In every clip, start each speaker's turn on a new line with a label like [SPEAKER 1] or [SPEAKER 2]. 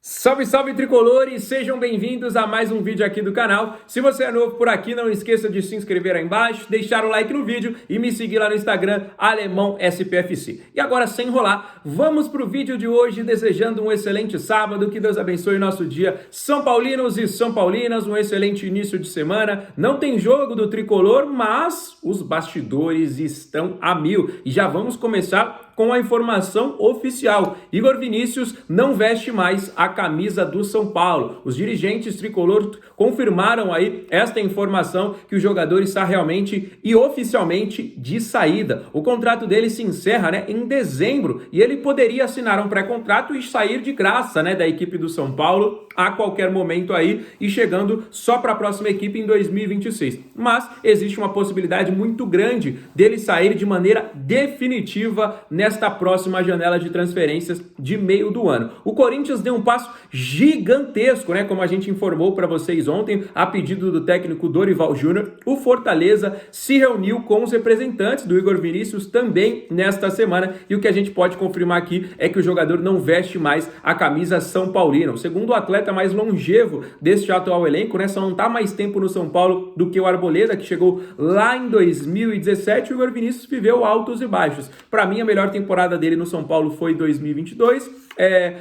[SPEAKER 1] Salve, salve tricolores! Sejam bem-vindos a mais um vídeo aqui do canal. Se você é novo por aqui, não esqueça de se inscrever aí embaixo, deixar o like no vídeo e me seguir lá no Instagram, AlemãoSPFC. E agora, sem enrolar, vamos pro vídeo de hoje, desejando um excelente sábado, que Deus abençoe o nosso dia. São Paulinos e São Paulinas, um excelente início de semana. Não tem jogo do tricolor, mas os bastidores estão a mil. E já vamos começar com a informação oficial. Igor Vinícius não veste mais a camisa do São Paulo. Os dirigentes tricolor confirmaram aí esta informação que o jogador está realmente e oficialmente de saída. O contrato dele se encerra, em dezembro, e ele poderia assinar um pré-contrato e sair de graça, da equipe do São Paulo a qualquer momento aí e chegando só para a próxima equipe em 2026. Mas existe uma possibilidade muito grande dele sair de maneira definitiva nesta próxima janela de transferências de meio do ano. O Corinthians deu um passo gigantesco, como a gente informou para vocês ontem, a pedido do técnico Dorival Júnior. O Fortaleza se reuniu com os representantes do Igor Vinícius também nesta semana, e o que a gente pode confirmar aqui é que o jogador não veste mais a camisa São Paulina. O segundo atleta mais longevo deste atual elenco, só não está mais tempo no São Paulo do que o Arboleda, que chegou lá em 2017. O Igor Vinícius viveu altos e baixos. Para mim, a melhor temporada dele no São Paulo foi 2022.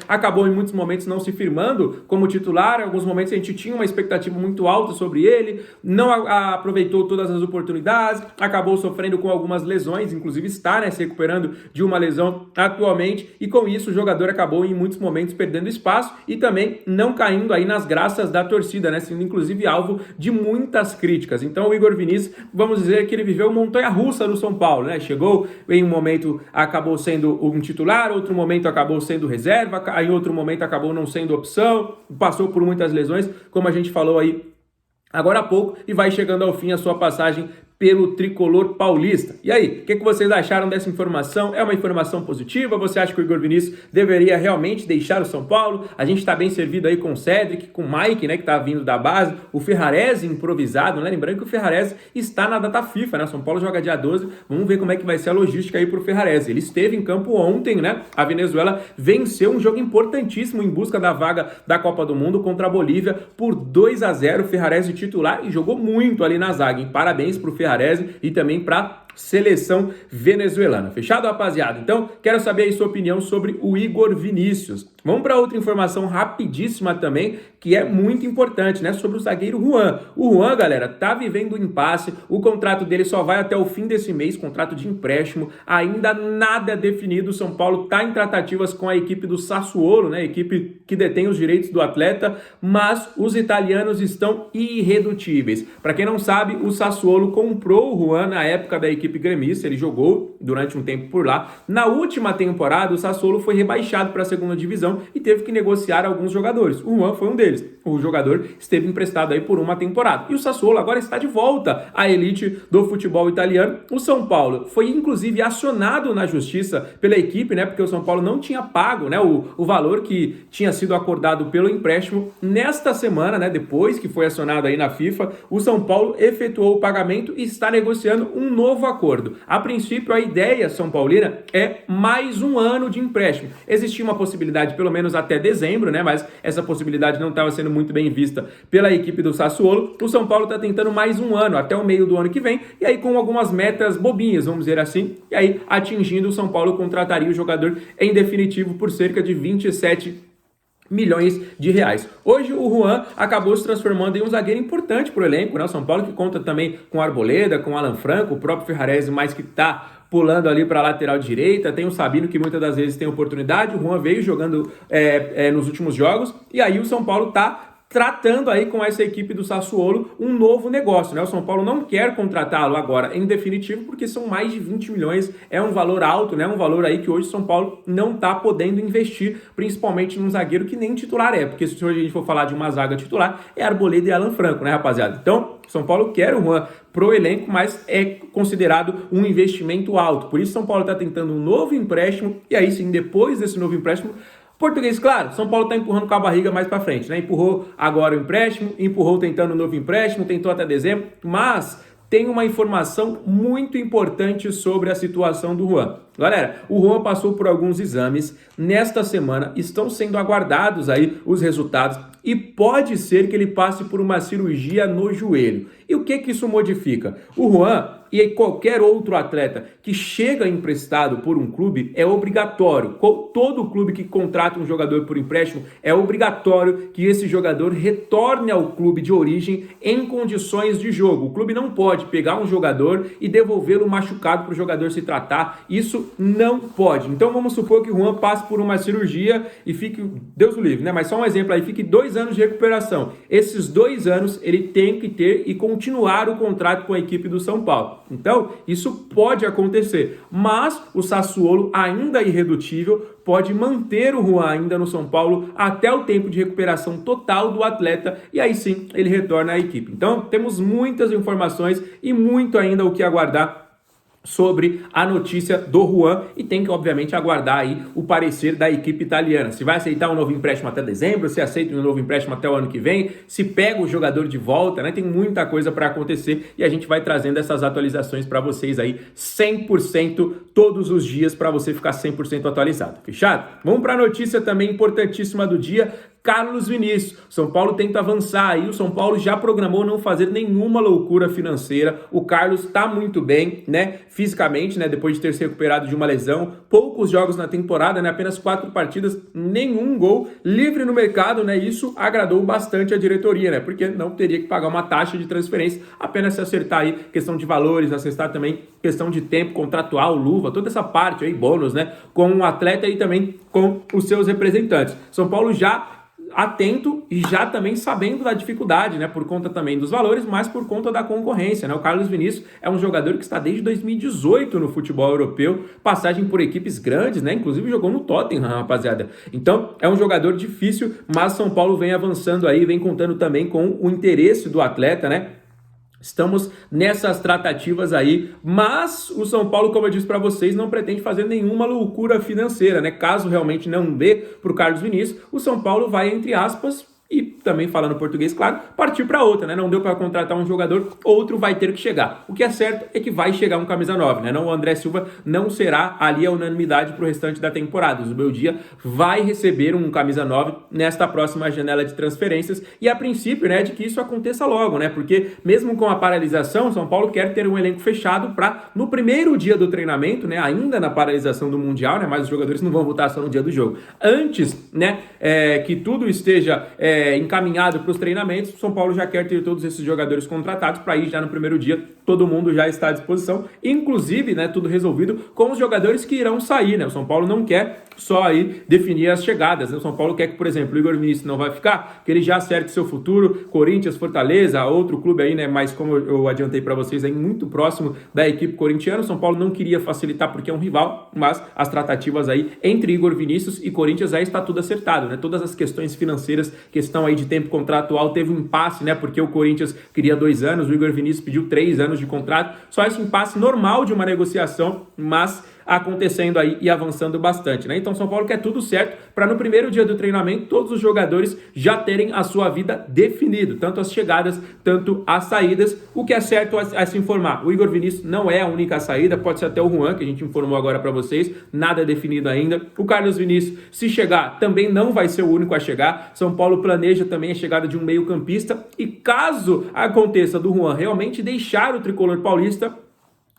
[SPEAKER 1] Acabou em muitos momentos não se firmando como titular. Em alguns momentos a gente tinha uma expectativa muito alta sobre ele, não aproveitou todas as oportunidades, acabou sofrendo com algumas lesões, inclusive está se recuperando de uma lesão atualmente, e com isso o jogador acabou em muitos momentos perdendo espaço e também não caindo aí nas graças da torcida, sendo inclusive alvo de muitas críticas. Então o Igor Vinícius, vamos dizer que ele viveu montanha-russa no São Paulo, chegou em um momento, acabou sendo um titular, outro momento acabou sendo reserva, em outro momento acabou não sendo opção, passou por muitas lesões, como a gente falou aí agora há pouco, e vai chegando ao fim a sua passagem pelo tricolor paulista. E aí, o que vocês acharam dessa informação? É uma informação positiva? Você acha que o Igor Vinícius deveria realmente deixar o São Paulo? A gente está bem servido aí com o Cedric, com o Mike, que está vindo da base, o Ferrarese improvisado, Lembrando que o Ferrarese está na data FIFA, São Paulo joga dia 12, vamos ver como é que vai ser a logística aí para o Ferrarese. Ele esteve em campo ontem, A Venezuela venceu um jogo importantíssimo em busca da vaga da Copa do Mundo contra a Bolívia por 2-0, o Ferrarese titular, e jogou muito ali na zaga, Parabéns para o Ferrarese e também para seleção venezuelana. Fechado, rapaziada? Então, quero saber aí sua opinião sobre o Igor Vinícius. Vamos para outra informação rapidíssima também, que é muito importante, sobre o zagueiro Juan. O Juan, galera, tá vivendo um impasse, o contrato dele só vai até o fim desse mês, contrato de empréstimo, ainda nada definido. O São Paulo tá em tratativas com a equipe do Sassuolo, a equipe que detém os direitos do atleta, mas os italianos estão irredutíveis. Para quem não sabe, o Sassuolo comprou o Juan na época da equipe gremista, ele jogou durante um tempo por lá. Na última temporada, o Sassuolo foi rebaixado para a segunda divisão e teve que negociar alguns jogadores. O Juan foi um deles. O jogador esteve emprestado aí por uma temporada. E o Sassuolo agora está de volta à elite do futebol italiano. O São Paulo foi inclusive acionado na justiça pela equipe, porque o São Paulo não tinha pago, o valor que tinha sido acordado pelo empréstimo. Nesta semana, depois que foi acionado aí na FIFA, o São Paulo efetuou o pagamento e está negociando um novo acordo. A princípio, a ideia são paulina é mais um ano de empréstimo. Existia uma possibilidade pelo menos até dezembro, mas essa possibilidade não estava sendo muito bem vista pela equipe do Sassuolo. O São Paulo está tentando mais um ano, até o meio do ano que vem, e aí com algumas metas bobinhas, vamos dizer assim, e aí atingindo, o São Paulo contrataria o jogador em definitivo por cerca de 27 milhões de reais. Hoje o Juan acabou se transformando em um zagueiro importante para o elenco, o São Paulo que conta também com Arboleda, com Alan Franco, o próprio Ferrarese, mais que está pulando ali para a lateral direita, tem o Sabino que muitas das vezes tem oportunidade, o Juan veio jogando nos últimos jogos, e aí o São Paulo está tratando aí com essa equipe do Sassuolo um novo negócio, O São Paulo não quer contratá-lo agora em definitivo, porque são mais de 20 milhões, é um valor alto, Um valor aí que hoje o São Paulo não está podendo investir, principalmente num zagueiro que nem titular porque se hoje a gente for falar de uma zaga titular, é Arboleda e Alan Franco, rapaziada? Então, São Paulo quer o Juan pro elenco, mas é considerado um investimento alto, por isso São Paulo está tentando um novo empréstimo, e aí sim, depois desse novo empréstimo, português, claro, São Paulo está empurrando com a barriga mais para frente, Empurrou agora o empréstimo, empurrou tentando um novo empréstimo, tentou até dezembro, mas tem uma informação muito importante sobre a situação do Juan. Galera, o Juan passou por alguns exames nesta semana, estão sendo aguardados aí os resultados e pode ser que ele passe por uma cirurgia no joelho. E o que isso modifica? O Juan e qualquer outro atleta que chega emprestado por um clube é obrigatório. Todo clube que contrata um jogador por empréstimo é obrigatório que esse jogador retorne ao clube de origem em condições de jogo. O clube não pode pegar um jogador e devolvê-lo machucado para o jogador se tratar. Isso não pode. Então vamos supor que o Juan passe por uma cirurgia e fique, Deus o livre, né? Mas só um exemplo aí, fique 2 anos de recuperação. Esses 2 anos ele tem que ter e continuar o contrato com a equipe do São Paulo. Então, isso pode acontecer, mas o Sassuolo, ainda irredutível, pode manter o Juan ainda no São Paulo até o tempo de recuperação total do atleta e aí sim ele retorna à equipe. Então, temos muitas informações e muito ainda o que aguardar sobre a notícia do Juan e tem que, obviamente, aguardar aí o parecer da equipe italiana. Se vai aceitar um novo empréstimo até dezembro, se aceita um novo empréstimo até o ano que vem, se pega o jogador de volta, né? Tem muita coisa para acontecer e a gente vai trazendo essas atualizações para vocês aí 100% todos os dias para você ficar 100% atualizado. Fechado? Vamos para a notícia também importantíssima do dia. Carlos Vinícius, São Paulo tenta avançar aí, o São Paulo já programou não fazer nenhuma loucura financeira, o Carlos tá muito bem, né, fisicamente, né, depois de ter se recuperado de uma lesão, poucos jogos na temporada, né, apenas 4 partidas, nenhum gol, livre no mercado, né, isso agradou bastante a diretoria, né, porque não teria que pagar uma taxa de transferência, apenas se acertar aí questão de valores, acertar também questão de tempo contratual, luva, toda essa parte aí, bônus, né, com o atleta e também com os seus representantes. São Paulo já atento e já também sabendo da dificuldade, né, por conta também dos valores, mas por conta da concorrência, né, o Carlos Vinícius é um jogador que está desde 2018 no futebol europeu, passagem por equipes grandes, né, inclusive jogou no Tottenham, rapaziada, então é um jogador difícil, mas São Paulo vem avançando aí, vem contando também com o interesse do atleta, né. Estamos nessas tratativas aí, mas o São Paulo, como eu disse para vocês, não pretende fazer nenhuma loucura financeira, né? Caso realmente não dê para o Carlos Vinícius, o São Paulo vai, entre aspas, e também falando português, claro, partir para outra, né? Não deu para contratar um jogador, outro vai ter que chegar. O que é certo é que vai chegar um camisa 9, né? Não, o André Silva não será ali a unanimidade para o restante da temporada. O Zubeldia vai receber um camisa 9 nesta próxima janela de transferências e a princípio, né, de que isso aconteça logo, né? Porque mesmo com a paralisação, o São Paulo quer ter um elenco fechado para no primeiro dia do treinamento, né? Ainda na paralisação do Mundial, né? Mas os jogadores não vão voltar só no dia do jogo. Antes, né, que tudo esteja encaminhado para os treinamentos, o São Paulo já quer ter todos esses jogadores contratados para ir já no primeiro dia, todo mundo já está à disposição, inclusive, né, tudo resolvido com os jogadores que irão sair, né, o São Paulo não quer só aí definir as chegadas, né? O São Paulo quer que, por exemplo, o Igor Vinícius não vai ficar, que ele já acerte seu futuro, Corinthians, Fortaleza, outro clube aí, né, mas como eu adiantei para vocês, aí muito próximo da equipe corintiana, o São Paulo não queria facilitar porque é um rival, mas as tratativas aí entre Igor Vinícius e Corinthians aí está tudo acertado, né, todas as questões financeiras, questão aí de tempo contratual, teve um impasse, né, porque o Corinthians queria 2 anos, o Igor Vinícius pediu 3 anos de contrato, só esse impasse normal de uma negociação, mas acontecendo aí e avançando bastante, né? Então São Paulo quer tudo certo para no primeiro dia do treinamento todos os jogadores já terem a sua vida definida, tanto as chegadas, tanto as saídas. O que é certo é se informar. O Igor Vinícius não é a única saída, pode ser até o Juan, que a gente informou agora para vocês, nada é definido ainda. O Carlos Vinícius, se chegar, também não vai ser o único a chegar. São Paulo planeja também a chegada de um meio-campista e caso aconteça do Juan realmente deixar o tricolor paulista,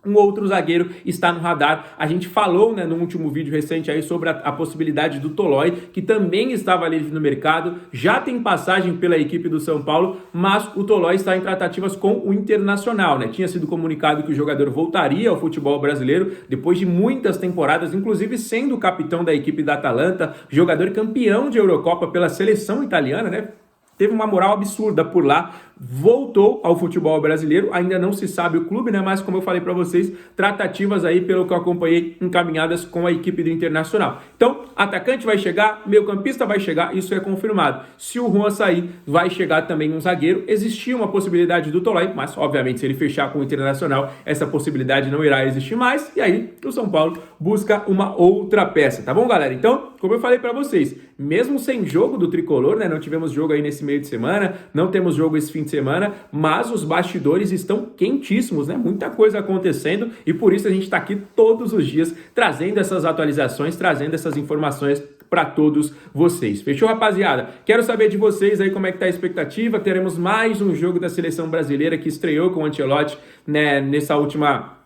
[SPEAKER 1] um outro zagueiro está no radar. A gente falou, né, no último vídeo recente aí sobre a possibilidade do Tolói, que também estava livre no mercado, já tem passagem pela equipe do São Paulo, mas o Tolói está em tratativas com o Internacional, né? Tinha sido comunicado que o jogador voltaria ao futebol brasileiro depois de muitas temporadas, inclusive sendo capitão da equipe da Atalanta, jogador campeão de Eurocopa pela seleção italiana, né? Teve uma moral absurda por lá, voltou ao futebol brasileiro, ainda não se sabe o clube, né? Mas como eu falei para vocês, tratativas aí, pelo que eu acompanhei, encaminhadas com a equipe do Internacional. Então, atacante vai chegar, meio-campista vai chegar, isso é confirmado. Se o Juan sair, vai chegar também um zagueiro. Existia uma possibilidade do Tolói, mas obviamente se ele fechar com o Internacional, essa possibilidade não irá existir mais. E aí, o São Paulo busca uma outra peça, tá bom, galera? Então, como eu falei para vocês, mesmo sem jogo do Tricolor, né? Não tivemos jogo aí nesse meio de semana, não temos jogo esse fim de semana, mas os bastidores estão quentíssimos, né? Muita coisa acontecendo e por isso a gente está aqui todos os dias trazendo essas atualizações, trazendo essas informações para todos vocês. Fechou, rapaziada? Quero saber de vocês aí como é que tá a expectativa. Teremos mais um jogo da seleção brasileira que estreou com o Ancelotti, né, nessa última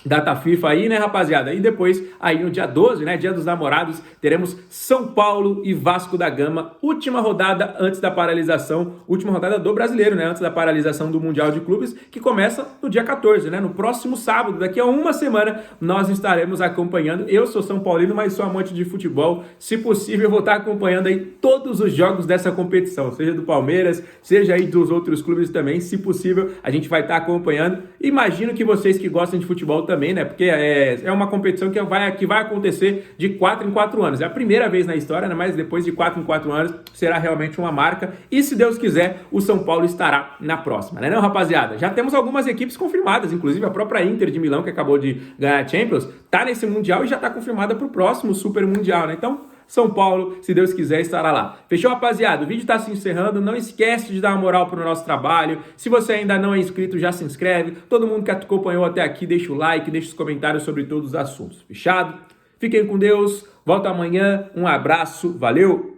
[SPEAKER 1] data FIFA aí, né, rapaziada? E depois, aí no dia 12, né, Dia dos Namorados, teremos São Paulo e Vasco da Gama, última rodada antes da paralisação, última rodada do Brasileiro, né, antes da paralisação do Mundial de Clubes, que começa no dia 14, né, no próximo sábado, daqui a uma semana, nós estaremos acompanhando. Eu sou São Paulino, mas sou amante de futebol, se possível eu vou estar acompanhando aí todos os jogos dessa competição, seja do Palmeiras, seja aí dos outros clubes também, se possível, a gente vai estar acompanhando. Imagino que vocês que gostam de futebol também, né? Porque é uma competição que vai acontecer de 4 em 4 anos. É a primeira vez na história, né? Mas depois de 4 em 4 anos será realmente uma marca. E se Deus quiser, o São Paulo estará na próxima, né? Não, rapaziada? Já temos algumas equipes confirmadas, inclusive a própria Inter de Milão, que acabou de ganhar a Champions, tá nesse Mundial e já tá confirmada para o próximo Super Mundial, né? Então, São Paulo, se Deus quiser, estará lá. Fechou, rapaziada? O vídeo está se encerrando. Não esquece de dar uma moral para o nosso trabalho. Se você ainda não é inscrito, já se inscreve. Todo mundo que acompanhou até aqui, deixa o like, deixa os comentários sobre todos os assuntos. Fechado? Fiquem com Deus. Volto amanhã. Um abraço. Valeu!